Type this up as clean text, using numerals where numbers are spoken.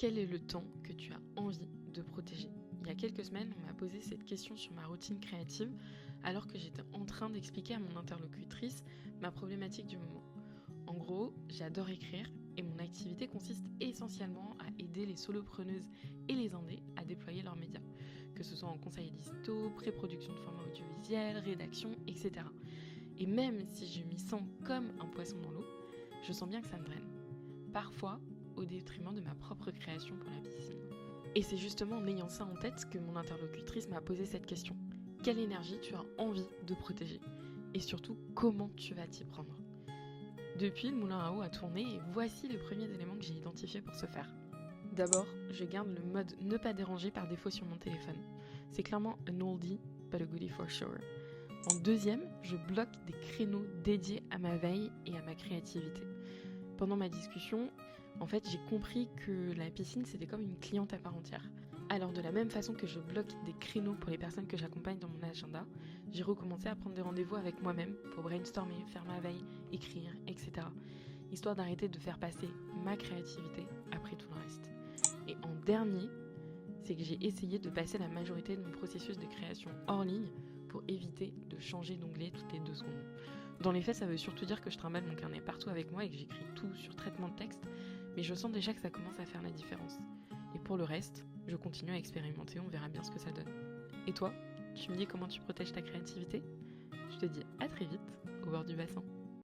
Quel est le temps que tu as envie de protéger? Il y a quelques semaines, on m'a posé cette question sur ma routine créative alors que j'étais en train d'expliquer à mon interlocutrice ma problématique du moment. En gros, j'adore écrire et mon activité consiste essentiellement à aider les solopreneuses et les indés à déployer leurs médias, que ce soit en conseil édisto, pré-production de formats audiovisuels, rédaction, etc. Et même si je m'y sens comme un poisson dans l'eau, je sens bien que ça me draine. Parfois, au détriment de ma propre création pour la piscine. Et c'est justement en ayant ça en tête que mon interlocutrice m'a posé cette question. Quelle énergie tu as envie de protéger? Et surtout, comment tu vas t'y prendre? Depuis, le moulin à eau a tourné et voici les premiers éléments que j'ai identifiés pour ce faire. D'abord, je garde le mode ne pas déranger par défaut sur mon téléphone. C'est clairement un oldie, but a goodie for sure. En deuxième, je bloque des créneaux dédiés à ma veille et à ma créativité. Pendant ma discussion, en fait, j'ai compris que la piscine, c'était comme une cliente à part entière. Alors, de la même façon que je bloque des créneaux pour les personnes que j'accompagne dans mon agenda, j'ai recommencé à prendre des rendez-vous avec moi-même pour brainstormer, faire ma veille, écrire, etc. Histoire d'arrêter de faire passer ma créativité après tout le reste. Et en dernier, c'est que j'ai essayé de passer la majorité de mon processus de création hors ligne pour éviter de changer d'onglet toutes les 2 secondes. Dans les faits, ça veut surtout dire que je trimballe mon carnet partout avec moi et que j'écris tout sur traitement de texte, mais je sens déjà que ça commence à faire la différence. Et pour le reste, je continue à expérimenter, on verra bien ce que ça donne. Et toi, tu me dis comment tu protèges ta créativité? Je te dis à très vite au bord du bassin.